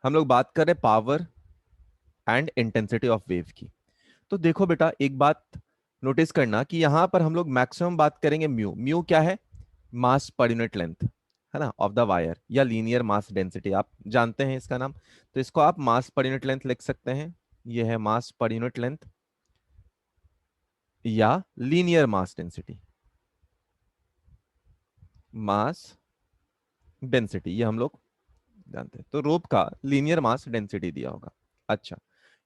हम लोग बात कर रहे power and intensity of wave की। तो देखो बेटा, एक बात नोटिस करना कि यहां पर हम लोग मैक्सिमम बात करेंगे म्यू। म्यू क्या है? मास पर यूनिट लेंथ, है ना, ऑफ द वायर, या लीनियर मास डेंसिटी, आप जानते हैं इसका नाम। तो इसको आप मास पर यूनिट लेंथ लिख सकते हैं। ये है मास पर यूनिट लेंथ या linear mass density, mass density, ये हम लोग जानते हैं। तो रोप का लीनियर मास डेंसिटी दिया होगा। अच्छा,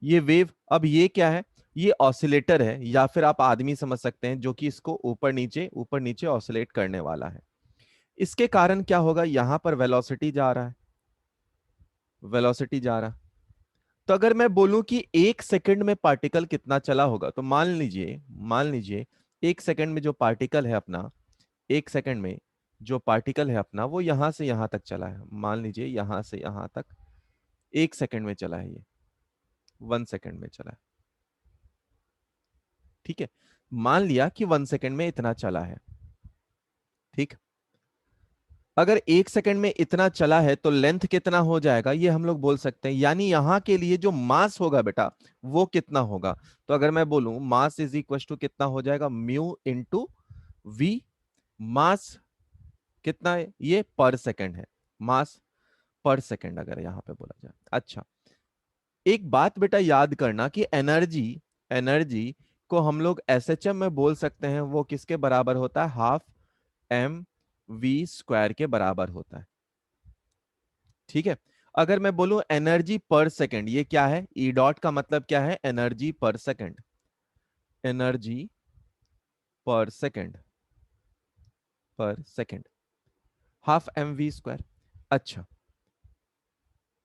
ये वेव, अब ये क्या है? ये ऑसिलेटर है, या फिर आप आदमी समझ सकते हैं, जो कि इसको ऊपर नीचे ऑसिलेट करने वाला है। इसके कारण क्या होगा? यहां पर वेलोसिटी जा रहा है, वेलोसिटी जा रहा। तो अगर मैं बोलूं कि 1 सेकंड में पार्टिकल कितना चला होगा, तो मान लीजिए 1 सेकंड में जो पार्टिकल है अपना, 1 सेकंड में जो पार्टिकल है अपना, वो यहां से यहां तक चला है। मान लीजिए यहां से यहां तक 1 सेकंड में चला है, ये 1 सेकंड में चला है। ठीक है, मान लिया कि 1 सेकंड में इतना चला है। ठीक, अगर 1 सेकंड में इतना चला है तो लेंथ कितना हो जाएगा, ये हम लोग बोल सकते हैं। यानी यहां के लिए जो मास होगा बेटा, वो कितना होगा? तो अगर मैं बोलूं मास इज इक्वल टू कितना हो जाएगा, म्यू इंटू वी। मास कितना है? ये पर सेकंड है, मास पर सेकंड अगर यहां पे बोला जाए। अच्छा, एक बात बेटा याद करना कि एनर्जी, एनर्जी को हम लोग एसएचएम में बोल सकते हैं। वो किसके बराबर होता है? हाफ एम वी स्क्वायर के बराबर होता है। ठीक है, अगर मैं बोलूं एनर्जी पर सेकंड, ये क्या है? ई डॉट का मतलब क्या है? Energy per second, energy per second, per second, half M V square. अच्छा,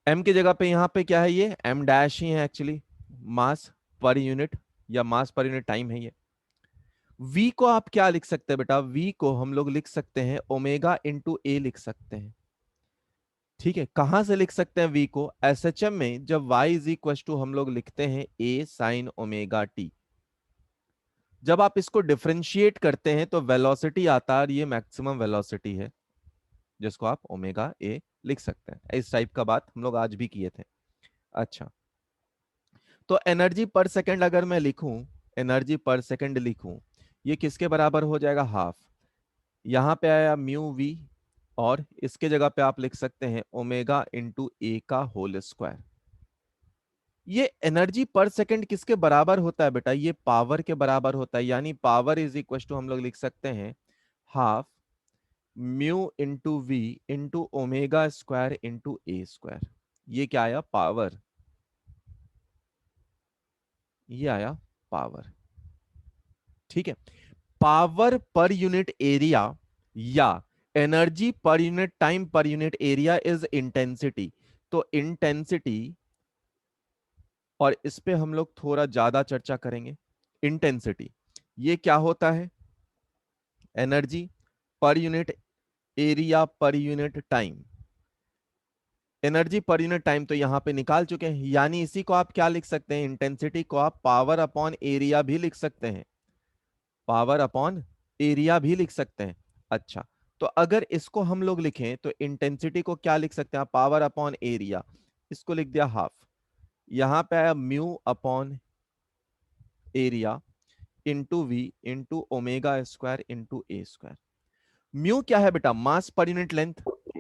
एम की जगह पे यहां पे क्या है? ये एम डैश ही है एक्चुअली, मास पर यूनिट या मास पर यूनिट टाइम है ये। v को आप क्या लिख सकते हैं बेटा? v को हम लोग लिख सकते हैं ओमेगा इंटू ए लिख सकते हैं। ठीक है, कहां से लिख सकते हैं v को? एसएचएम में जब y इज इक्वल टू हम लोग लिखते हैं a साइन ओमेगा टी। जब आप इसको डिफरेंशिएट करते हैं तो वेलोसिटी आता है, और ये मैक्सिमम वेलोसिटी है, जिसको आप ओमेगा ए लिख सकते हैं। इस टाइप का बात हम लोग आज भी किए थे। अच्छा, तो एनर्जी पर सेकंड अगर मैं लिखूं, एनर्जी पर सेकंड लिखूं, ये किसके बराबर हो जाएगा? हाफ। यहां पे आया म्यू वी, और इसके जगह पे आप लिख सकते हैं ओमेगा इंटू ए का होल स्क्वायर। ये एनर्जी पर सेकंड किसके बराबर होता है बेटा? ये पावर के बराबर होता है। यानी पावर इज इक्वल टू हम लोग लिख सकते हैं half mu into V into omega square into ए स्क्वायर। ये क्या आया? पावर। ये आया पावर। ठीक है, पावर पर यूनिट एरिया या एनर्जी पर यूनिट टाइम पर यूनिट एरिया इज इंटेंसिटी। तो इंटेंसिटी, और इस पे हम लोग थोड़ा ज्यादा चर्चा करेंगे। इंटेंसिटी ये क्या होता है? एनर्जी पर unit area per unit time. Energy per unit time तो यहां पे निकाल चुके हैं, यानी इसी को आप क्या लिख सकते हैं? इंटेंसिटी को आप पावर अपॉन एरिया भी लिख सकते हैं, पावर अपॉन एरिया भी लिख सकते हैं। अच्छा, तो अगर इसको हम लोग लिखें तो इंटेंसिटी को क्या लिख सकते हैं? पावर अपॉन एरिया, इसको लिख दिया हाफ। यहां पे आया mu upon area into V into omega square into ए स्क्वायर। म्यू क्या है बेटा? मास पर यूनिट लेंथ,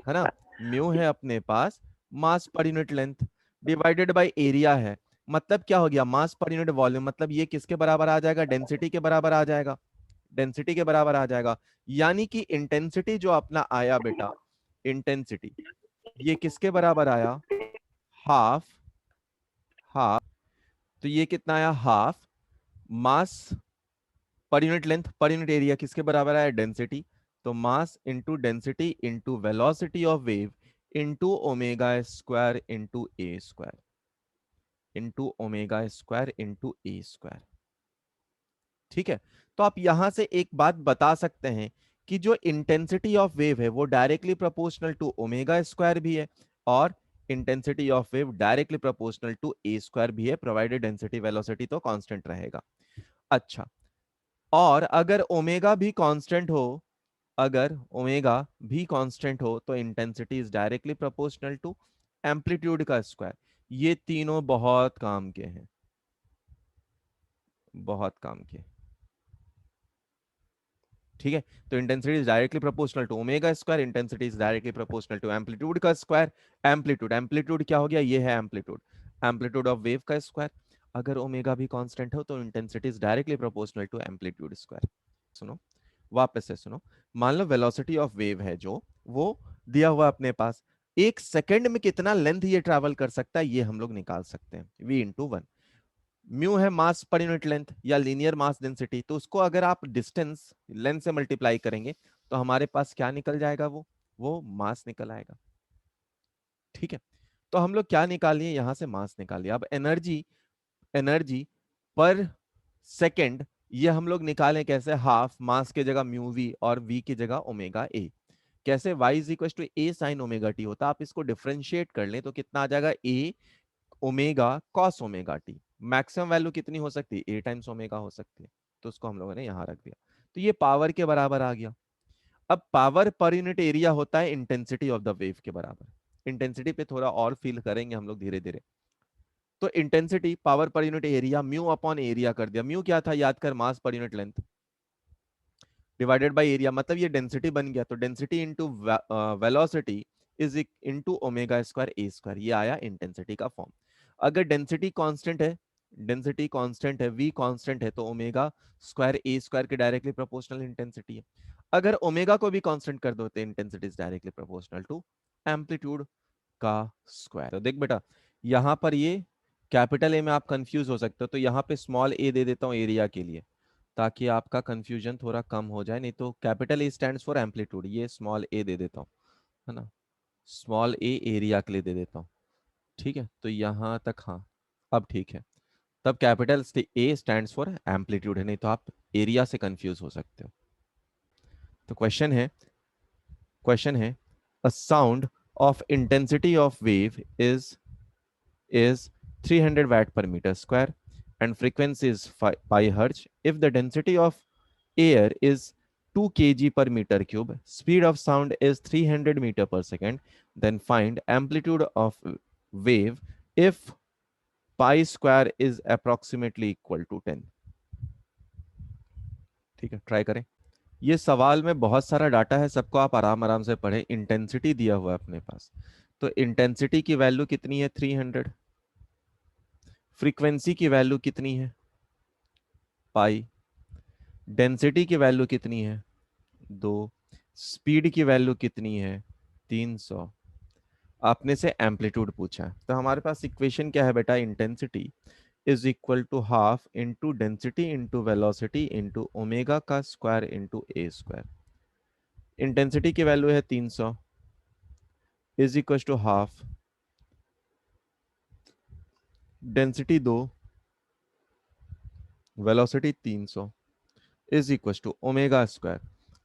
है ना। म्यू है अपने पास मास पर unit length, divided by area है। मतलब क्या हो गया? मास पर यूनिट वॉल्यूम। मतलब ये किसके बराबर आ जाएगा? डेंसिटी के बराबर आ जाएगा, डेंसिटी के बराबर आ जाएगा। यानी कि इंटेंसिटी जो अपना आया बेटा, इंटेंसिटी ये किसके बराबर आया? Half, half. तो ये कितना आया? हाफ मास पर यूनिट लेंथ पर यूनिट एरिया किसके बराबर आया? डेंसिटी। तो mass into density into velocity of wave into omega square into A square, into omega square into A square. ठीक है, तो आप यहां से एक बात बता सकते हैं कि जो इंटेंसिटी ऑफ वेव है वो directly proportional to omega square भी है, और intensity of wave directly proportional to A square भी है, प्रोवाइडेड डेंसिटी वेलोसिटी तो कांस्टेंट रहेगा। अच्छा, और अगर ओमेगा भी कांस्टेंट हो, अगर ओमेगा भी कांस्टेंट हो तो intensity is directly proportional to amplitude का स्क्वायर। ये तीनों बहुत काम के हैं, बहुत काम के। ठीक है, तो intensity is directly proportional to omega square, intensity is directly proportional to amplitude का स्क्वायर। एम्पलीट्यूड, एम्पलीट्यूड क्या हो गया, ये है एम्पलीट्यूड, एम्पलीट्यूड ऑफ वेव का स्क्वायर। अगर ओमेगा भी कांस्टेंट हो तो intensity is directly proportional to amplitude square. सुनो, वापस से सुनो। मान लो वेलोसिटी ऑफ वेव है जो, वो दिया हुआ अपने पास, एक सेकंड में कितना लेंथ ये ट्रैवल कर सकता है ये हम लोग निकाल सकते हैं, v/1। म्यू है मास पर यूनिट लेंथ या लीनियर मास डेंसिटी, तो उसको अगर आप डिस्टेंस लेंथ से मल्टीप्लाई करेंगे तो हमारे पास क्या निकल जाएगा, वो मास निकल आएगा। ठीक है, तो हम लोग क्या निकालिए, यहां से मास निकालिए। अब एनर्जी, एनर्जी पर सेकंड, ये हम लोग निकालें कैसे, हाफ मास के जगह म्यू वी और वी की जगह ओमेगा ए। कैसे, y is equal to A sine omega T होता है, आप इसको डिफ्रेंशिएट कर लें तो कितना आ जाएगा, A omega cos omega T. Maximum value कितनी हो सकती है, ए टाइम्स ओमेगा हो सकती है, तो उसको हम लोगों ने यहां रख दिया, तो ये पावर के बराबर आ गया। अब पावर पर यूनिट एरिया होता है इंटेंसिटी ऑफ द वेव के बराबर। इंटेंसिटी पे थोड़ा और फील करेंगे हम लोग धीरे धीरे। तो इंटेंसिटी पावर पर unit area, mu upon area कर दिया। म्यू क्या था, याद कर, मास पर unit length divided by area, मतलब ये डेंसिटी बन गया, तो density into velocity is into omega square A square, ये आया इंटेंसिटी का फॉर्म। अगर डेंसिटी कांस्टेंट है, डेंसिटी कांस्टेंट है, वी कांस्टेंट है, तो ओमेगा स्क्वायर ए स्क्वायर के डायरेक्टली प्रोपोर्शनल इंटेंसिटी है। अगर ओमेगा को भी कांस्टेंट कर दो तो intensity is directly proportional to amplitude का स्क्वायर। तो देख बेटा, यहां पर ये कैपिटल ए में आप कंफ्यूज हो सकते हो, तो यहाँ पे स्मॉल ए दे देता हूँ एरिया के लिए, ताकि आपका कंफ्यूजन थोड़ा कम हो जाए। नहीं तो capital A stands for amplitude, ये स्मॉल ए दे देता हूँ, है ना, स्मॉल ए एरिया के लिए दे देता हूँ। ठीक है, तो यहाँ तक, हाँ अब ठीक है। तब capital A stands for amplitude है, नहीं तो आप एरिया से कंफ्यूज हो सकते हो। तो क्वेश्चन है a sound of intensity of wave is 300 watt per meter square and frequency is pi hertz. If the density of air is 2 kg per meter cube, speed of sound is 300 meter per second, then find amplitude of wave if pi square is approximately equal to 10। ठीक है, try करें। ये सवाल में बहुत सारा data है, सबको आप आराम आराम से पढ़ें। इंटेंसिटी दिया हुआ है अपने पास, तो इंटेंसिटी की वैल्यू कितनी है, 300। फ्रीक्वेंसी की वैल्यू कितनी है, पाई। डेंसिटी की वैल्यू कितनी है, 2। स्पीड की वैल्यू कितनी है, 300। आपने से एम्पलीट्यूड पूछा है, तो हमारे पास इक्वेशन क्या है बेटा, intensity is equal to half into density into velocity into omega का स्क्वायर इंटू ए स्क्वायर। इंटेंसिटी की वैल्यू है 300 is equal to half, density 2, velocity 300 is equal to omega square.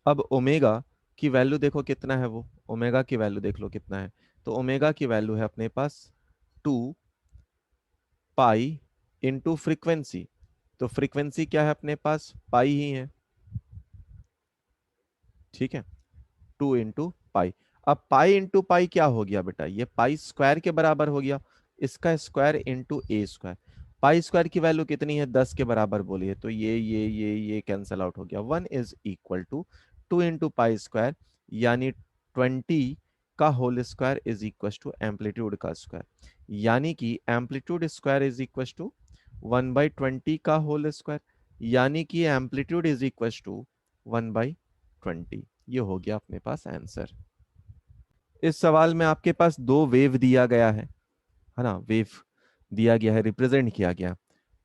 अब ओमेगा की वैल्यू देखो कितना है, वो ओमेगा की वैल्यू देख लो कितना है, तो ओमेगा की वैल्यू है अपने पास 2 पाई इंटू फ्रीक्वेंसी। तो फ्रीक्वेंसी क्या है अपने पास, पाई ही है। ठीक है, 2 इंटू पाई। अब पाई इंटू पाई क्या हो गया बेटा, ये पाई स्क्वायर के बराबर हो गया, इसका स्क्वायर इंटू ए स्क्वायर। पाई स्क्वायर की वैल्यू कितनी है, 10 के बराबर बोलिए, तो ये कैंसल आउट हो गया। 1 is equal to 2 into pi square, यानी 20 का whole square is equal to amplitude का स्क्वायर, यानी कि amplitude square is equal to 1/20 का होल स्क्वायर, यानी कि एम्पलीट्यूड इज इक्वल टू 1/20। ये हो गया अपने पास आंसर। इस सवाल में आपके पास दो वेव दिया गया है ना, वेव दिया गया है, रिप्रेजेंट किया गया,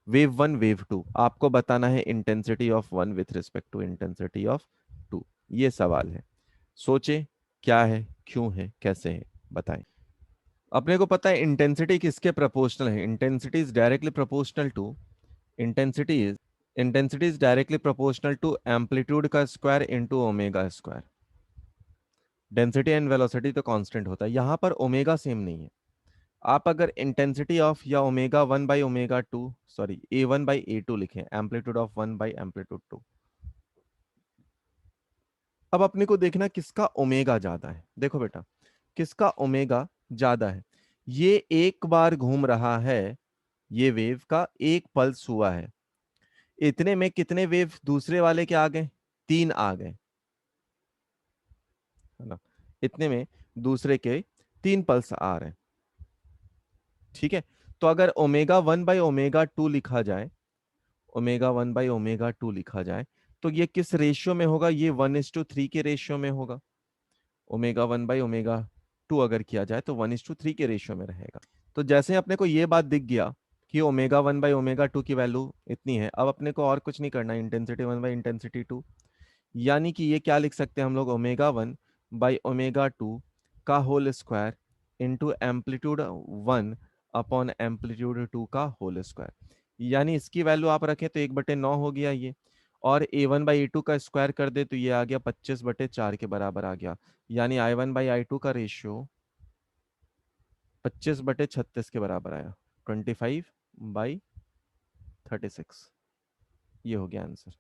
वेव वन वेव टू। आपको बताना है intensity of one with respect to intensity of two. ये सवाल है, सोचे क्या है, क्यों है, कैसे है, बताएं। अपने को पता है इंटेंसिटी किसके प्रोपोर्शनल है, intensity is directly proportional to, intensity is intensity is directly proportional to amplitude का square into omega square. Density and velocity तो कांस्टेंट होता है, यहां पर ओमेगा सेम नहीं है। आप अगर इंटेंसिटी ऑफ या ओमेगा 1/ओमेगा 2, सॉरी A1/A2 लिखें, एम्पलीट्यूड ऑफ 1/एम्पलीट्यूड 2। अब अपने को देखना किसका ओमेगा ज्यादा है, देखो बेटा किसका ओमेगा ज्यादा है। ये एक बार घूम रहा है, ये वेव का एक पल्स हुआ है। इतने में कितने वेव दूसरे वाले के आ गए? 3 आ गए, है ना। इतने में दूसरे के 3 पल्स आ रहे हैं। ठीक है, तो अगर ओमेगा 1/ओमेगा 2 लिखा जाए, ओमेगा 1/ओमेगा 2 लिखा जाए, तो ये किस रेशियो में होगा? ये 1:3 के रेशियो में होगा। ओमेगा 1/ओमेगा 2 अगर किया जाए तो 1:3 के रेशियो में रहेगा। तो जैसे अपने को ये बात दिख गया कि ओमेगा 1/ओमेगा 2 की वैल्यू इतनी है, अब अपने को और कुछ नहीं करना, इंटेंसिटी 1/इंटेंसिटी 2, यानी कि ये क्या लिख सकते हैं हम लोग? ओमेगा 1/ओमेगा 2 का होल स्क्वायर इंटू एम्पलीट्यूड 1/एम्पलीट्यूड 2 का होल स्क्वायर। यानी इसकी वैल्यू आप रखें तो 1/9 हो गया ये, और A1/A2 का स्क्वायर कर दे तो ये आ गया 25/4 के बराबर आ गया। यानी I1/I2 का रेशियो 25/36 के बराबर आया, 25/36। ये हो गया आंसर।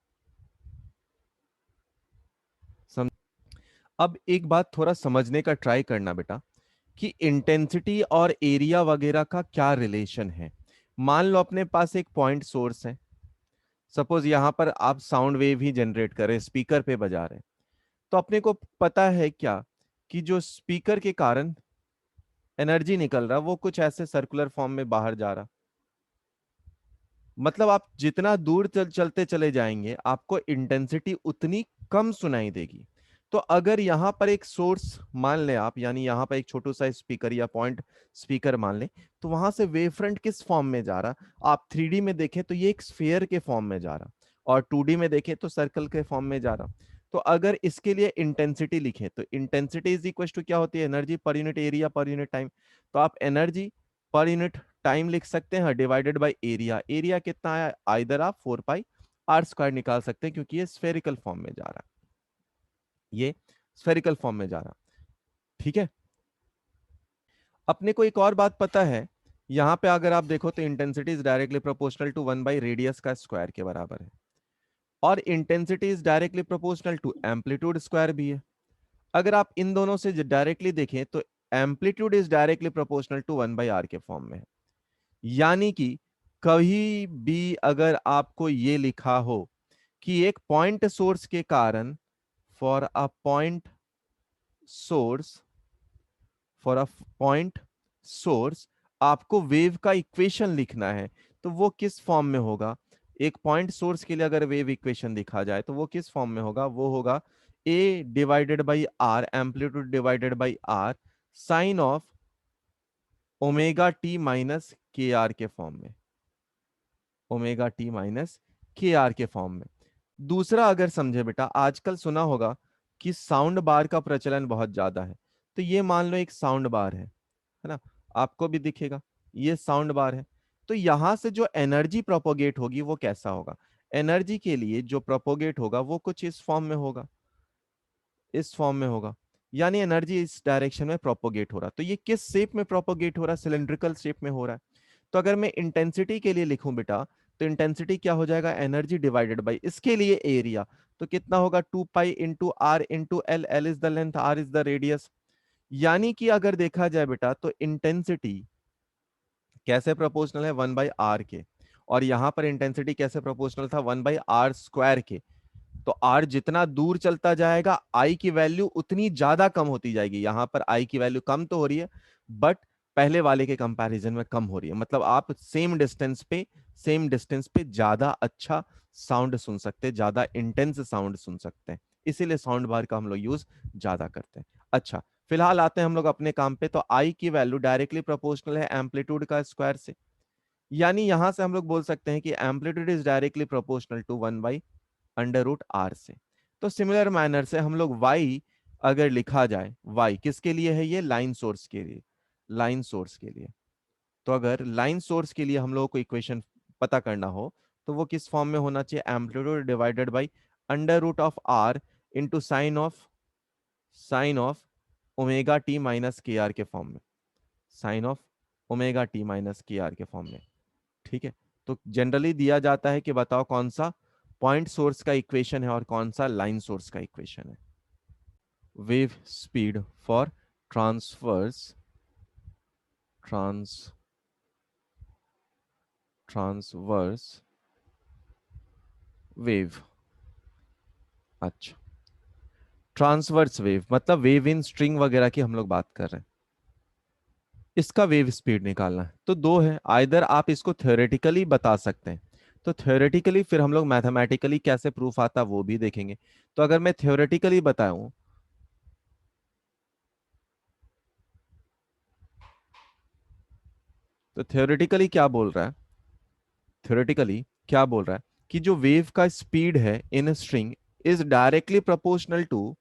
सम अब एक बात थोड़ा समझने का ट्राई करना बेटा, कि इंटेंसिटी और एरिया वगैरह का क्या रिलेशन है। मान लो अपने पास एक पॉइंट सोर्स है, सपोज यहां पर आप साउंड वेव ही जनरेट कर रहे हैं, स्पीकर पे बजा रहे हैं, तो अपने को पता है क्या कि जो स्पीकर के कारण एनर्जी निकल रहा वो कुछ ऐसे सर्कुलर फॉर्म में बाहर जा रहा। मतलब आप जितना दूर चलते चले जाएंगे आपको इंटेंसिटी उतनी कम सुनाई देगी। तो अगर यहां पर एक सोर्स मान लें आप, यानी यहां पर एक छोटू सा स्पीकर या पॉइंट स्पीकर मान लें, तो वहां से वेव फ्रंट किस फॉर्म में जा रहा? आप 3D में देखें तो ये एक स्फीयर के फॉर्म में जा रहा, और 2D में देखें तो सर्कल के फॉर्म में जा रहा। तो अगर इसके लिए इंटेंसिटी लिखें तो इंटेंसिटी इज इक्वल टू क्या होती है? एनर्जी पर unit area per unit time. तो आप एनर्जी पर यूनिट टाइम लिख सकते हैं डिवाइडेड बाय एरिया। एरिया कितना है? आइदर आप 4πr² निकाल सकते हैं, क्योंकि ये स्फेरिकल फॉर्म में जा रहा है, ये स्फेरिकल फॉर्म में जा रहा। ठीक है, अपने को एक और बात पता है, यहां पे अगर आप देखो तो intensity is directly proportional to 1/रेडियस का स्क्वायर के बराबर है, और intensity is directly proportional to amplitude square भी है। अगर आप इन दोनों से डायरेक्टली देखें तो amplitude is directly proportional to 1/r के फॉर्म में है। यानी कि कहीं भी अगर आपको ये लिखा हो कि एक पॉइंट सोर्स के कारण, for a point source for a point source आपको वेव का इक्वेशन लिखना है, तो वो किस फॉर्म में होगा? एक पॉइंट सोर्स के लिए अगर वेव इक्वेशन लिखा जाए तो वो किस फॉर्म में होगा? वो होगा A/r, amplitude divided by R, sine of omega t - के फॉर्म में, ओमेगा t - के फॉर्म में। दूसरा अगर समझे बेटा, आजकल सुना होगा कि साउंड बार का प्रचलन बहुत ज्यादा है। तो ये मान लो एक साउंड बार है ना, आपको भी दिखेगा, ये साउंड बार है। तो यहां से जो एनर्जी प्रोपोगेट होगी वो कैसा होगा? एनर्जी के लिए जो प्रोपोगेट होगा वो कुछ इस फॉर्म में होगा, इस फॉर्म में होगा। यानी एनर्जी इस डायरेक्शन में प्रोपोगेट हो रहा। तो ये किस शेप में प्रोपोगेट हो रहा है? सिलेंड्रिकल शेप में हो रहा है। तो अगर मैं इंटेंसिटी के लिए लिखूं बेटा, तो इंटेंसिटी क्या हो जाएगा? एनर्जी डिवाइडेड बाई इसके लिए एरिया। तो कितना होगा? 2π × r × l। L is the length, R is the radius. यानी कि अगर देखा जाए बेटा तो इंटेंसिटी कैसे प्रोपोर्शनल है? 1/r के। और यहां पर इंटेंसिटी कैसे प्रोपोर्शनल था? 1/r² के। तो r जितना दूर चलता जाएगा I की वैल्यू उतनी ज्यादा कम होती जाएगी। यहां पर I की वैल्यू कम तो हो रही है, बट पहले वाले के कंपैरिजन में कम हो रही है। मतलब आप सेम डिस्टेंस पे ज्यादा अच्छा साउंड सुन सकते हैं, ज्यादा इंटेंस साउंड सुन सकते हैं। इसीलिए साउंड बार का हम लोग यूज ज्यादा करते हैं। अच्छा, फिलहाल आते हैं हम लोग अपने काम पे। तो I की वैल्यू डायरेक्टली प्रोपोर्शनल है एम्पलीट्यूड का स्क्वायर से। यानी यहां से हम लोग बोल सकते हैं कि amplitude is directly proportional to 1/√r से। तो सिमिलर मैनर से हम लोग y अगर लिखा जाए, y किसके लिए है? ये लाइन सोर्स के लिए, लाइन सोर्स के लिए। तो अगर लाइन सोर्स के लिए हम लोगों को इक्वेशन पता करना हो तो वो किस फॉर्म में होना चाहिए? Amplitude divided by √r into sine of omega t - के फॉर्म में, साइन ऑफ ओमेगा t - के फॉर्म में। ठीक है, तो जनरली दिया जाता है कि बताओ कौन सा पॉइंट सोर्स का इक्वेशन है और कौन सा लाइन सोर्स का इक्वेशन है। Wave speed for transverse transverse wave. अच्छा, ट्रांसवर्स वेव मतलब वेव इन स्ट्रिंग वगैरह की हम लोग बात कर रहे हैं। इसका वेव स्पीड निकालना है तो दो है, आइदर आप इसको थ्योरेटिकली बता सकते हैं, तो थ्योरेटिकली फिर हम लोग मैथमेटिकली कैसे प्रूफ आता वो भी देखेंगे। तो अगर मैं थ्योरेटिकली बताऊं, तो थ्योरेटिकली क्या बोल रहा है, थ्योरेटिकली क्या बोल रहा है कि जो वेव का स्पीड है in string is directly proportional to,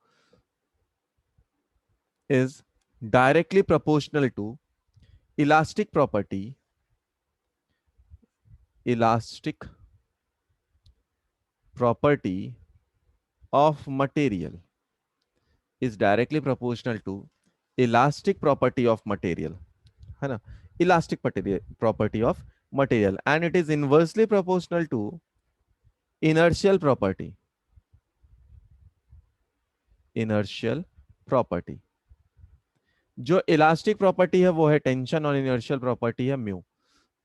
is directly proportional to elastic property, elastic property of material, is directly proportional to elastic property of material, है ना, elastic property of material, and it is inversely proportional to inertial property, inertial property. जो elastic property है वो है tension और inertial property है mu.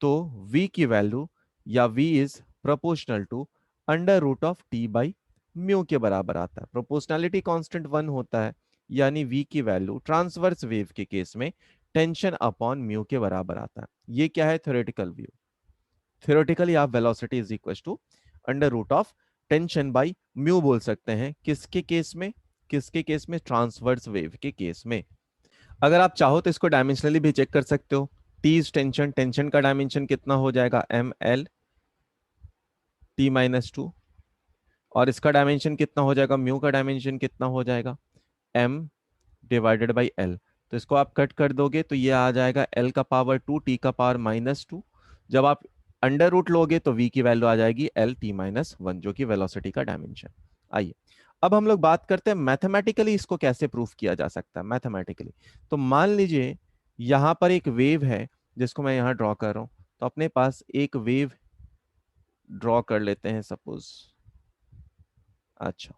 तो v की वैल्यू या v is proportional to under root of T by mu के बराबर आता है। प्रोपोर्शनैलिटी कांस्टेंट 1 होता है, यानी v की वैल्यू ट्रांसवर्स वेव के केस में टेंशन अपॉन म्यू के बराबर आता है। ये क्या है, थ्योरेटिकल व्यू। थ्योरेटिकली आप velocity is equal to under root of tension by mu बोल सकते हैं, किसके केस में, किसके केस में, ट्रांसवर्स वेव के केस में। अगर आप चाहो तो इसको डायमेंशनली भी चेक कर सकते हो। टी इज टेंशन, टेंशन का डायमेंशन कितना हो जाएगा, M L T minus two, और इसका डायमेंशन कितना हो जाएगा, म्यू का डायमेंशन कितना हो जाएगा, एम डिवाइडेड बाई एल। तो इसको आप कट कर दोगे तो ये आ जाएगा एल का पावर टू, टी का पावर माइनस टू। जब आप अंडर रूट लोगे तो वी की वैल्यू आ जाएगी एल टी माइनस वन, जो कि वेलोसिटी का डायमेंशन। आइए अब हम लोग बात करते हैं मैथमेटिकली इसको कैसे प्रूफ किया जा सकता है मैथमेटिकली। तो मान लीजिए यहां पर एक वेव है जिसको मैं यहां ड्रॉ कर रहा हूं, तो अपने पास एक वेव ड्रॉ कर लेते हैं सपोज। अच्छा,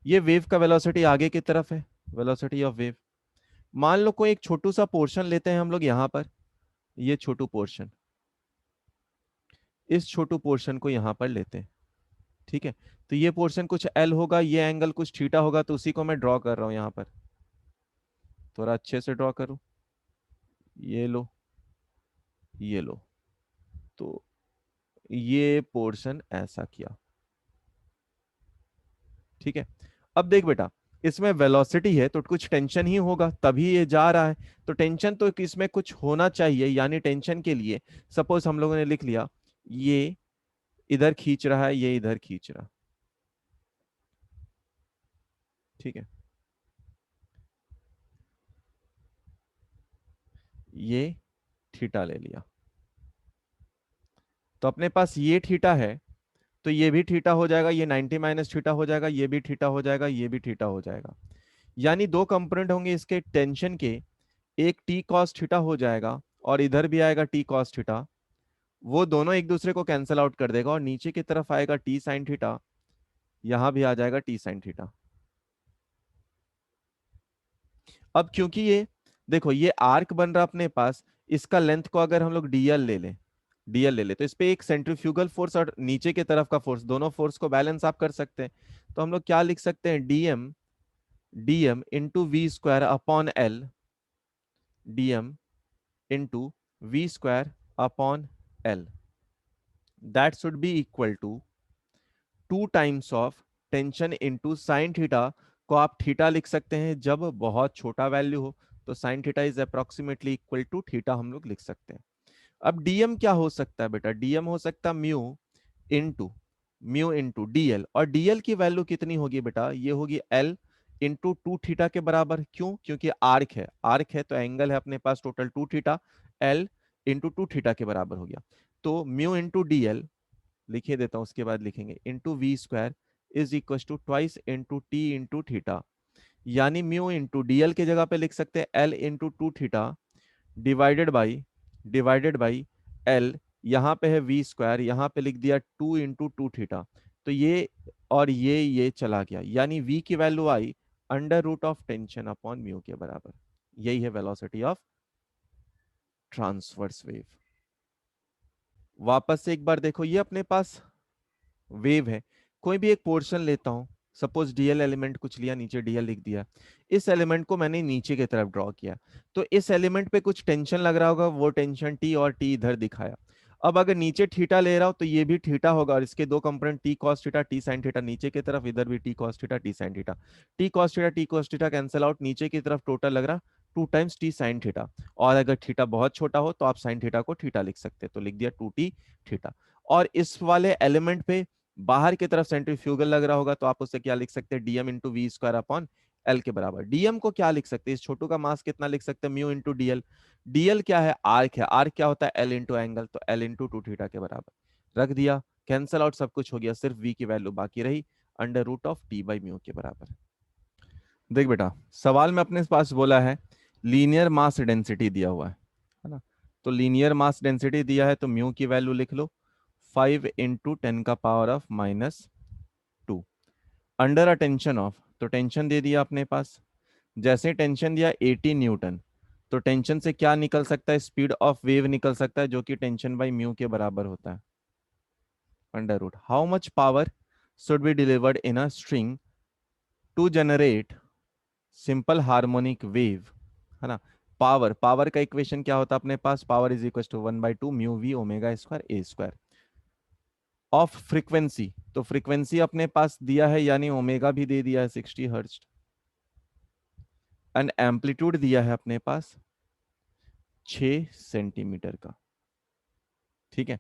ये वेव का वेलोसिटी आगे की तरफ है, वेलोसिटी ऑफ वेव। मान लो कोई एक छोटू सा पोर्शन लेते हैं हम लोग यहां पर, ये छोटू पोर्शन, इस छोटू पोर्शन को यहां पर लेते हैं, ठीक है। तो ये पोर्शन कुछ एल होगा, ये एंगल कुछ थीटा होगा, तो उसी को मैं ड्रॉ कर रहा हूं यहां पर। थोड़ा अच्छे से ड्रॉ करूं, ये लो, ये लो। तो ये पोर्शन ऐसा किया, ठीक है। अब देख बेटा, इसमें वेलोसिटी है तो कुछ टेंशन ही होगा तभी ये जा रहा है। तो टेंशन तो इसमें कुछ होना चाहिए, यानी टेंशन के लिए सपोज हम लोगों ने लिख लिया ये इधर खींच रहा है, ये इधर खींच रहा, ठीक है। ये थीटा ले लिया, तो अपने पास ये थीटा है, तो ये भी थीटा हो जाएगा, ये 90 माइनस थीटा हो जाएगा, ये भी थीटा हो जाएगा, ये भी थीटा हो जाएगा। यानी दो कंपोनेंट होंगे इसके टेंशन के, एक टी कॉस थीटा हो जाएगा और इधर भी आएगा टी कॉस थीटा। वो दोनों एक दूसरे को कैंसिल आउट कर देगा और नीचे की तरफ आएगा टी साइन थीटा, यहां भी आ जाएगा टी साइन थीटा। अब क्योंकि ये देखो ये आर्क बन रहा अपने पास, इसका लेंथ को अगर हम लोग डीएल ले लें, डीएल ले ले तो इस पे एक सेंट्रीफ्यूगल फोर्स और नीचे के तरफ का फोर्स, दोनों फोर्स को बैलेंस आप कर सकते हैं। तो हम लोग क्या लिख सकते हैं, DM, DM into V square upon L, DM into V square upon L, that should be equal to two times of tension into sine theta. को आप थीटा लिख सकते हैं जब बहुत छोटा वैल्यू हो, तो sine theta is approximately equal to theta हम लोग लिख सकते हैं। अब डीएम क्या हो सकता है बेटा, डीएम हो सकता है इंटू म्यू इंटू डीएल, और डीएल की वैल्यू कितनी होगी बेटा, ये होगी एल इंटू टू थीटा के बराबर। क्यों, क्योंकि आर्क है, आर्क है तो एंगल है अपने पास total two theta, L into two theta के बराबर हो गया। तो म्यू इंटू डीएल लिखे देता हूं, उसके बाद लिखेंगे into V square is equal to twice into T into theta, यानी म्यू इंटू डीएल के जगह पे लिख सकते हैं L into two theta divided by L, यहाँ पे है वी स्क्वायर, यहाँ पे लिख दिया टू इंटू टू थीटा। तो ये और ये चला गया, यानी v की वैल्यू आई under root of tension upon mu के बराबर। यही है वेलोसिटी ऑफ ट्रांसवर्स वेव। वापस से एक बार देखो, ये अपने पास वेव है, कोई भी एक पोर्शन लेता हूं, सपोज डीएल एलिमेंट कुछ लिया, नीचे डीएल लिख दिया, इस एलिमेंट को मैंने नीचे की तरफ ड्रॉ किया, तो इस एलिमेंट पे कुछ टेंशन लग रहा होगा, वो टेंशन टी और टी इधर दिखाया। अब अगर नीचे थीटा ले रहा हो तो ये भी थीटा होगा, और इसके दो component T cos theta T sine theta, नीचे की तरफ इधर भी T cos theta T sine theta, T cos theta cancel out, नीचे की तरफ टोटल लग रहा 2 टाइम्स टी साइन थीटा, और अगर थीटा बहुत छोटा हो तो आप साइन थीटा को थीटा लिख सकते हैं, तो लिख दिया 2t थीटा। और इस वाले एलिमेंट पे बाहर की तरफ सेंट्रीफ्यूगल लग रहा होगा, तो आप उससे क्या लिख सकते हैं, DM into V square upon L के बराबर। डीएम को क्या लिख सकते हैं, इस छोटू का मास कितना लिख सकते हैं, म्यू इंटू डीएल। डीएल क्या है, आर्क है, आर्क क्या होता है, एल इंटू एंगल, तो एल इंटू टू थीटा के बराबर रख दिया, कैंसल आउट सब कुछ हो गया, सिर्फ वी की वैल्यू बाकी रही, under root of T by mu के बराबर। देख बेटा, सवाल में अपने पास बोला है लीनियर मास डेंसिटी दिया हुआ है ना, तो लीनियर मास डेंसिटी दिया है तो म्यू की वैल्यू लिख लो 5 × 10⁻⁻², अंडर अ टेंशन ऑफ, तो टेंशन दे दिया अपने पास, जैसे टेंशन दिया 80 न्यूटन, तो टेंशन से क्या निकल सकता है, स्पीड ऑफ वेव निकल सकता है, जो कि टेंशन बाई म्यू के बराबर होता है, under root how much power should be delivered in a string to generate simple harmonic wave, है ना। पावर, पावर का इक्वेशन क्या होता है अपने पास, power is equal to 1/2 mu V omega square A square. Of frequency, तो frequency अपने पास दिया है, यानी ओमेगा भी दे दिया है 60 हर्ट्ज, एंड एम्पलीट्यूड दिया है अपने पास 6 सेंटीमीटर का, ठीक है।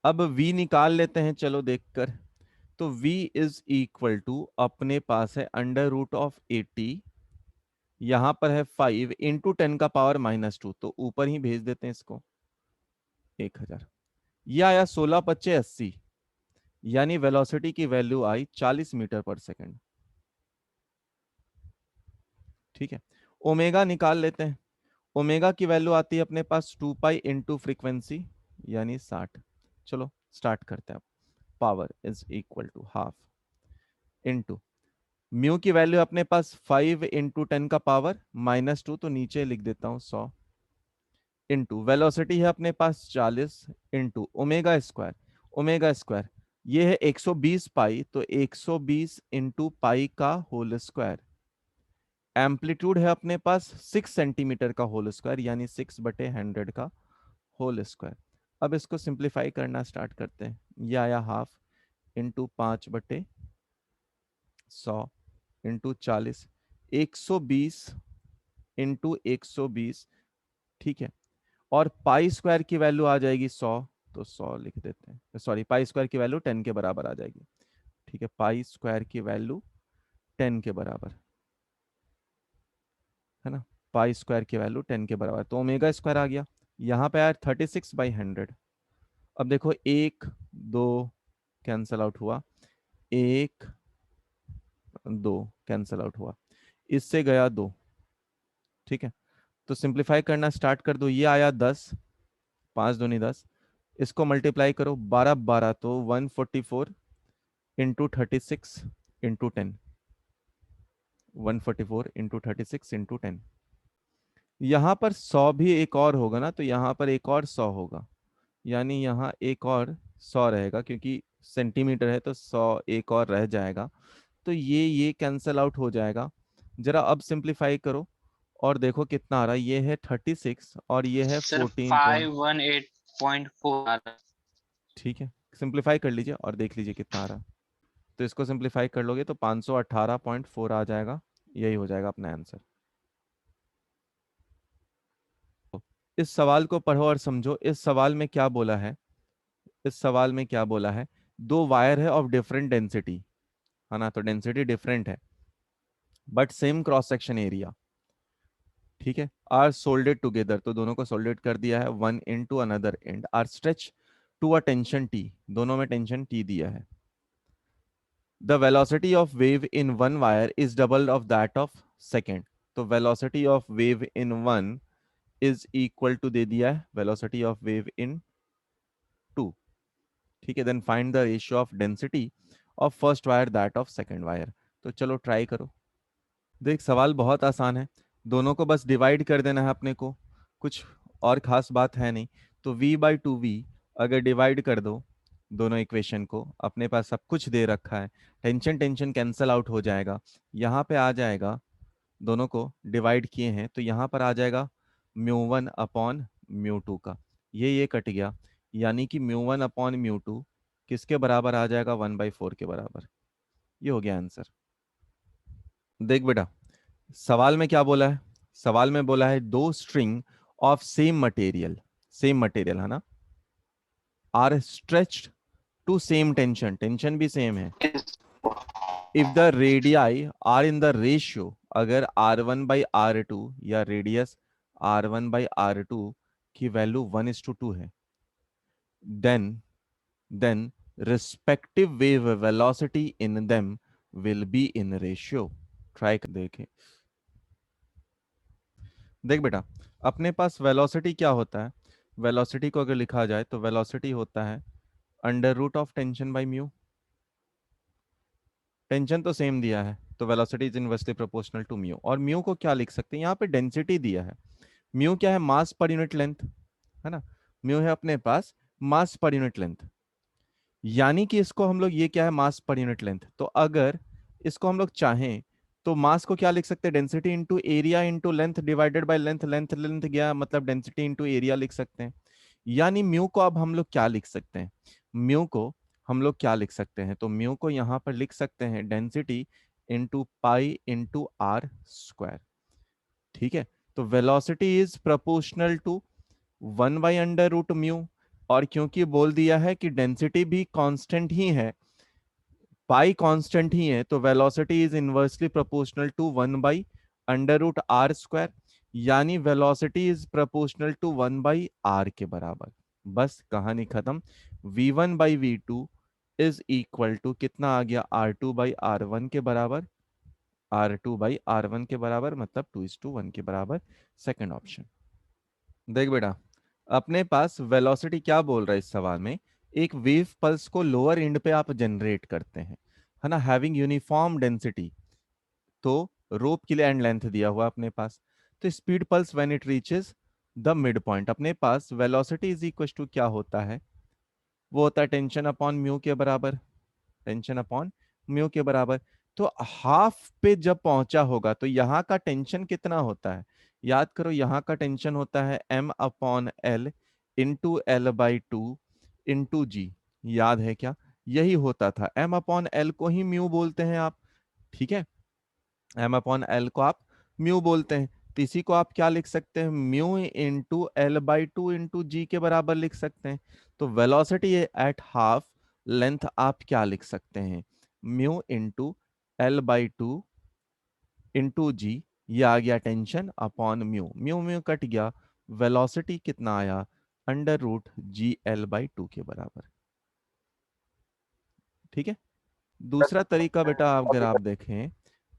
अब v निकाल लेते हैं, चलो देखकर, तो v इज इक्वल टू अपने पास है अंडर रूट ऑफ 80, यहां पर है 5 × 10⁻⁻², तो ऊपर ही भेज देते हैं इसको 1000, यह आया 16×5 = 80, यानी वेलोसिटी की वैल्यू आई 40 मीटर पर सेकंड, ठीक है। ओमेगा निकाल लेते हैं, ओमेगा की वैल्यू आती है अपने पास 2 पाई इंटू फ्रीक्वेंसी, यानी 60। चलो स्टार्ट करते हैं, power is equal to half into mu की वैल्यू अपने पास 5 × 10⁻⁻², तो नीचे लिख देता हूं 100, इंटू वेलोसिटी है अपने पास 40, into omega square, omega square ये है 120 पाई, तो 120 इंटू पाई का होल स्क्वायर, एम्पलीट्यूड है अपने पास 6 सेंटीमीटर का होल स्क्वायर, यानी 6/100 का होल स्क्वायर। अब इसको सिंप्लीफाई करना स्टार्ट करते हैं, ये आया हाफ इंटू 5/100 इंटू 40, 120 इंटू 120, ठीक है। और पाई स्क्वायर की वैल्यू आ जाएगी 100, तो 100 लिख देते हैं, सॉरी पाई स्क्वायर की वैल्यू 10 के बराबर आ जाएगी, ठीक है, पाई स्क्वायर की वैल्यू 10 के बराबर, है ना, पाई स्क्वायर की वैल्यू 10 के बराबर, तो ओमेगा स्क्वायर आ गया, यहाँ पे आया 36/100। अब देखो 1 2 कैंसल आउट हुआ, 1 2 कैंसल आउट हुआ, इससे गया 2, ठीक है। तो सिंप्लीफाई करना स्टार्ट कर दो, ये आया 10, 5 दूनी 10, इसको मल्टीप्लाई करो 12 12, तो 144 इंटू 36 इंटू 10, 144 इंटू 36 इंटू 10, यहाँ पर 100 भी एक और होगा ना, तो यहाँ पर एक और 100 होगा, यानी यहाँ एक और 100 रहेगा, क्योंकि सेंटीमीटर है तो 100 एक और रह जाएगा, तो ये कैंसल आउट हो जाएगा। जरा अब सिंप्लीफाई करो और देखो कितना आ रहा है, ये है 36 और ये है सर 14 पॉइंट, 518.4 आ रहा है। ठीक है, सिंप्लीफाई कर लीजिए और देख लीजिए कितना आ रहा है, तो इसको सिंप्लीफाई कर लोगे तो 518.4 आ जाएगा, यही हो जाएगा अपना आंसर। इस सवाल को पढ़ो और समझो, इस सवाल में क्या बोला है, इस सवाल में क्या बोला है, दो वायर है ऑफ डिफरेंट डेंसिटी, है ना, तो डेंसिटी डिफरेंट है but same cross section area, ठीक है, आर सोल्डेड टुगेदर, तो दोनों को सोल्डेड कर दिया है, one and two another end, are stretch to a tension T, दोनों में टेंशन टी दिया है। The velocity of wave in one wire is double of that of second, तो velocity of wave in one is equal to दे दिया है velocity of wave in two, ठीक है। Then find the ratio of density of first wire that of second wire, तो चलो try करो। देख सवाल बहुत आसान है, दोनों को बस डिवाइड कर देना है अपने को, कुछ और खास बात है नहीं। तो v/2v अगर डिवाइड कर दो दोनों इक्वेशन को, अपने पास सब कुछ दे रखा है, टेंशन टेंशन कैंसल आउट हो जाएगा, यहाँ पे आ जाएगा, दोनों को डिवाइड किए हैं तो यहाँ पर आ जाएगा μ1/μ2 का, ये कट गया, यानी कि μ1/μ2 किसके बराबर आ जाएगा, 1/4 के बराबर। ये हो गया आंसर। देख बेटा, सवाल में क्या बोला है, सवाल में बोला है दो स्ट्रिंग ऑफ सेम मटेरियल है ना, are stretched to same tension, tension भी सेम है, if the radii are in the ratio, अगर r1/r2 या रेडियस r1/r2 की वैल्यू 1:2 है, then then respective wave velocity in them will be in ratio. Try कर देखे। देख बेटा, अपने पास वेलोसिटी क्या होता है, वेलोसिटी को अगर लिखा जाए तो वेलोसिटी होता है √(टेंशन/म्यू), टेंशन तो सेम दिया है तो velocity is inversely proportional to mu, और म्यू को क्या लिख सकते हैं, यहाँ पे डेंसिटी दिया है, म्यू क्या है, मास पर यूनिट लेंथ, है ना, म्यू है अपने पास मास पर यूनिट लेंथ, यानी कि इसको हम लोग, ये क्या है, मास पर यूनिट लेंथ, तो अगर इसको हम लोग चाहें तो मास को क्या लिख सकते हैं, density into area into length divided by length, length length गया मतलब डेंसिटी इंटू एरिया लिख सकते हैं। यानी म्यू को अब हम लोग क्या लिख सकते हैं, म्यू को हम लोग क्या लिख सकते हैं, तो म्यू को यहाँ पर लिख सकते हैं density into pi into R square. ठीक है, तो वेलोसिटी इज प्रोपोर्शनल टू 1/√μ, और क्योंकि बोल दिया है कि डेंसिटी भी कांस्टेंट ही है, पाई कांस्टेंट ही है, तो velocity is inversely proportional to 1/√r², यानी velocity is proportional to 1/r के बराबर। बस कहानी खत्म। v1/v2 इज इक्वल टू कितना आ गया, r2/r1 के बराबर, r2/r1 के बराबर मतलब 2:1 के बराबर, सेकंड ऑप्शन। देख बेटा, अपने पास वेलोसिटी क्या बोल रहा है इस सवाल में, एक वेव पल्स को लोअर एंड पे आप जनरेट करते हैं, है ना, हैविंग यूनिफॉर्म डेंसिटी, तो रोप के लिए एंड लेंथ दिया हुआ अपने पास, तो speed pulse when it reaches the mid point, अपने पास वेलोसिटी इज इक्वल टू क्या होता है, वो होता है टेंशन अपॉन म्यू के बराबर, टेंशन अपॉन म्यू के बराबर। तो हाफ पे जब पहुंचा होगा तो यहाँ का टेंशन कितना होता है, याद करो, यहाँ का टेंशन होता है m/l इंटू l/2 इंटू जी, याद है क्या, यही होता था, m/l को ही म्यू बोलते हैं आप, ठीक है, m/l को आप म्यू बोलते हैं, तो इसी को आप क्या लिख सकते हैं, म्यू इंटू l/2 इंटू जी के बराबर लिख सकते हैं। तो वेलोसिटी एट हाफ लेंथ आप क्या लिख सकते हैं, म्यू इंटू l/2 इंटू जी, ये आ गया tension upon mu, mu mu cut गया, वेलोसिटी कितना आया, √GL/2 के बराबर। ठीक है, दूसरा तरीका बेटा अगर आप देखें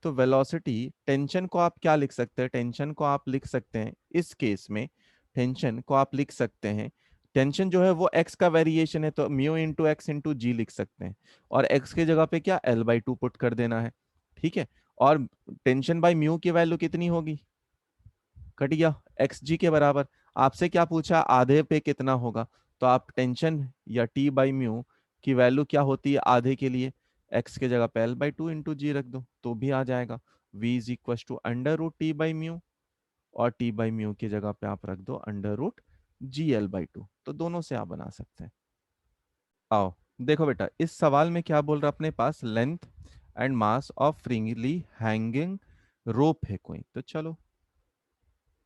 तो वेलोसिटी, टेंशन को आप क्या लिख सकते हैं, टेंशन को आप लिख सकते हैं इस केस में, टेंशन को आप लिख सकते हैं, टेंशन जो है वो एक्स का वेरिएशन है तो म्यू इंटू एक्स इंटू जी लिख सकते हैं, और एक्स की जगह पे क्या l/2 पुट कर देना है, ठीक है, और टेंशन बाय म्यू की वैल्यू कितनी होगी, कट गया, एक्स जी के बराबर। आपसे क्या पूछा, आधे पे कितना होगा, तो आप टेंशन या t/म्यू की वैल्यू क्या होती है आधे के लिए, एक्स के जगह पे l/2 इंटू जी रख दो तो भी आ जाएगा, v इज इक्वल टू √t/म्यू, और t/म्यू की जगह पे आप रख दो √GL/2, तो दोनों से आप बना सकते हैं। आओ देखो बेटा, इस सवाल में क्या बोल रहा है, अपने पास length and mass of freely hanging rope है कोई, तो चलो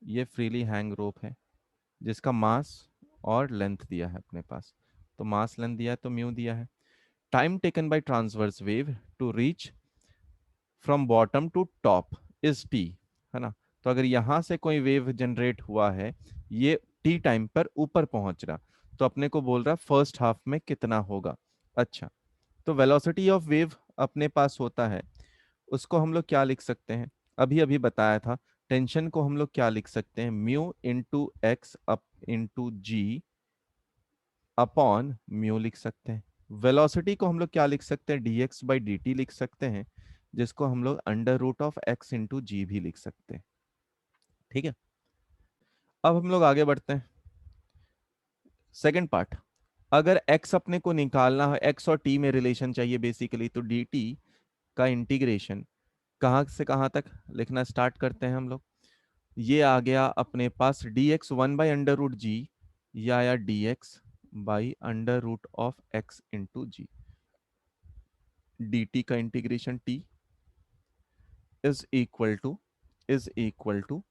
ये फ्रीली हैंग रोप है जिसका मास और लेंथ दिया है अपने पास, तो मास लेंथ दिया है तो म्यू दिया है, time taken by transverse wave to reach from bottom to top is T, है ना, तो अगर यहां से कोई वेव जनरेट हुआ है, ये टी टाइम पर ऊपर पहुंच रहा, तो अपने को बोल रहा फर्स्ट हाफ में कितना होगा। अच्छा, तो वेलोसिटी ऑफ वेव अपने पास होता है, उसको हम लोग क्या लिख सकते हैं, अभी अभी बताया था, टेंशन को हम लोग क्या लिख सकते हैं, mu into x up into g upon mu लिख सकते हैं, वेलोसिटी को हम लोग क्या लिख सकते हैं, dx/dt लिख सकते हैं, जिसको हम लोग √(x इंटू जी भी लिख सकते हैं। ठीक है, अब हम लोग आगे बढ़ते हैं। सेकंड पार्ट, अगर x अपने को निकालना है, x और t में रिलेशन चाहिए बेसिकली, तो dt का इंटीग्रेशन कहाँ से कहाँ तक लिखना स्टार्ट करते हैं हम लोग। ये आ गया अपने पास dx 1/√g, या आया dx बाई √(x)(g), dt का integration t is equal to is equal to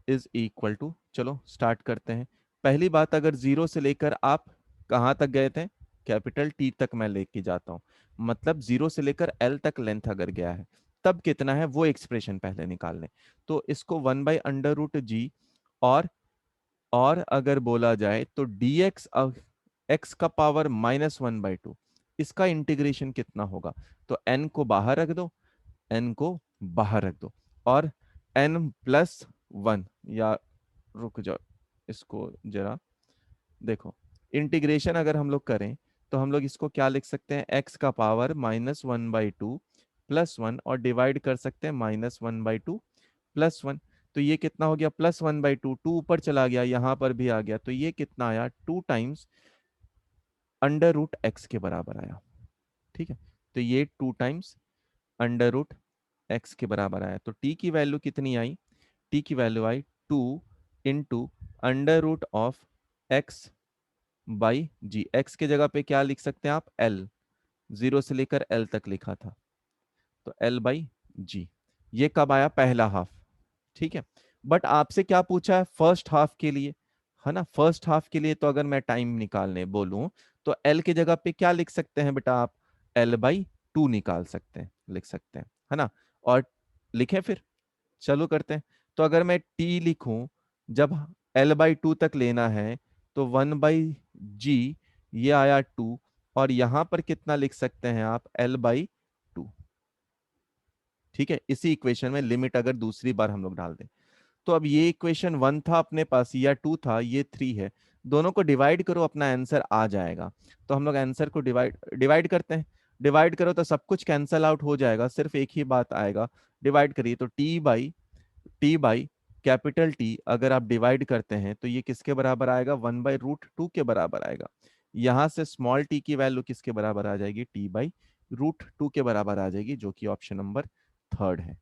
is equal to, चलो स्टार्ट करते हैं। पहली बात, अगर जीरो से लेकर आप कहाँ तक गए थे, कैपिटल टी तक मैं लेके जाता हूँ, मतलब जीरो से लेकर एल तक लेंथ अगर गया है तब कितना है वो एक्सप्रेशन पहले निकाल लें। तो इसको 1/√g, और अगर बोला जाए तो dx x का पावर -1/2, इसका इंटीग्रेशन कितना होगा। तो n को बाहर रख दो, n को बाहर रख दो, और n+1, या रुक जाओ इसको जरा देखो, इंटीग्रेशन अगर हम लोग करें तो हम लोग इसको क्या लिख सकते हैं, x का पावर -1/2 +1, और डिवाइड कर सकते हैं -1/2 +1। तो ये कितना हो गया, +1/2, 2 ऊपर चला गया, यहां पर भी आ गया, तो ये कितना आया, 2 टाइम्स √x के बराबर आया। ठीक है, तो ये 2 टाइम्स √x के बराबर आया। तो t की वैल्यू कितनी आई, t की वैल्यू आई 2 into √x by G. x के जगह पे क्या लिख सकते हैं आप, l, जीरो से लेकर l तक लिखा था, तो l बाई जी। ये कब आया, पहला हाफ। ठीक है, बट आपसे क्या पूछा है, फर्स्ट हाफ के लिए, है ना। फर्स्ट हाफ के लिए तो अगर मैं टाइम निकालने बोलूं तो l के जगह पे क्या लिख सकते हैं बेटा आप, l/2 निकाल सकते हैं, लिख सकते हैं, है ना। और लिखें फिर, चलो करते हैं। तो अगर मैं t लिखूं, जब l/2 तक लेना है तो 1/g, ये आया 2, और यहां पर कितना लिख सकते हैं आप, l/2। ठीक है, इसी इक्वेशन में लिमिट अगर दूसरी बार हम लोग डाल दें, तो अब ये इक्वेशन 1 था अपने पास, या 2 था, ये 3 है, दोनों को डिवाइड करो, अपना आंसर आ जाएगा। तो हम लोग आंसर को डिवाइड डिवाइड करते हैं, डिवाइड करो तो सब कुछ कैंसल आउट हो जाएगा, सिर्फ एक ही बात आएगा, डिवाइड करिए तो टी बाई कैपिटल टी अगर आप डिवाइड करते हैं तो ये किसके बराबर आएगा, 1/√2 के बराबर आएगा। यहां से स्मॉल टी की वैल्यू किसके बराबर आ जाएगी, t/√2 के बराबर आ जाएगी, जो कि ऑप्शन नंबर थर्ड है।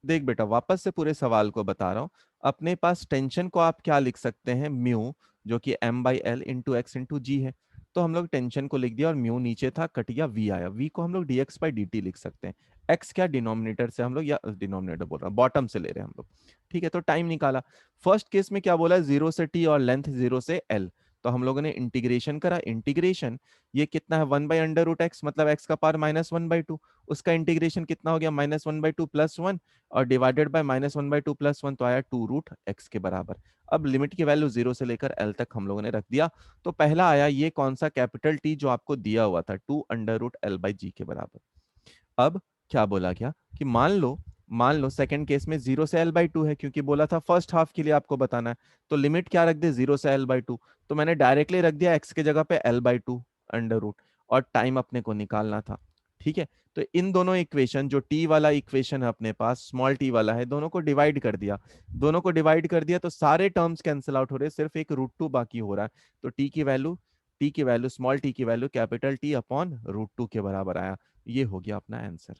देख बेटा, वापस से पूरे सवाल को बता रहा हूं, अपने पास टेंशन को आप क्या लिख सकते हैं, म्यू, जो कि m/l इंटू एक्स इंटू जी है। तो हम लोग टेंशन को लिख दिया, और म्यू नीचे था, कट गया, v आया, v को हम लोग dx/dt लिख सकते हैं। x क्या डिनोमिनेटर से हम लोग, या डिनोमिनेटर बोल रहा हूं, बॉटम से ले रहे हैं हम लोग। ठीक है, तो टाइम निकाला। फर्स्ट केस में क्या बोला, जीरो से t और लेंथ जीरो से l, तो हम लोगों ने इंटीग्रेशन करा। इंटीग्रेशन ये कितना है, 1/√x, मतलब x का पावर -1/2, उसका इंटीग्रेशन कितना हो गया, -1/2 +1, और डिवाइडेड बाय -1/2 +1, तो आया 2√x के बराबर। अब लिमिट की वैल्यू जीरो से लेकर l तक हम लोगों ने रख दिया। तो पहला आया ये कौन सा, कैपिटल टी, जो आपको दिया हुआ था 2√l/g के बराबर। अब क्या बोला गया कि मान लो सेकंड केस में जीरो से l/2 है, क्योंकि बोला था फर्स्ट हाफ के लिए आपको बताना है, तो लिमिट क्या रख दे, जीरो से l/2, तो मैंने डायरेक्टली रख दिया x के जगह पे l/2 अंडर रूट, और टाइम अपने को निकालना था। ठीक है, तो इन दोनों इक्वेशन, जो t वाला इक्वेशन है अपने पास, स्मॉल t वाला है, दोनों को डिवाइड कर दिया, तो सारे टर्म्स कैंसिल आउट हो रहे, सिर्फ एक √2 बाकी हो रहा है। तो स्मॉल t की वैल्यू कैपिटल T अपॉन √2 के बराबर आया। ये हो गया अपना आंसर।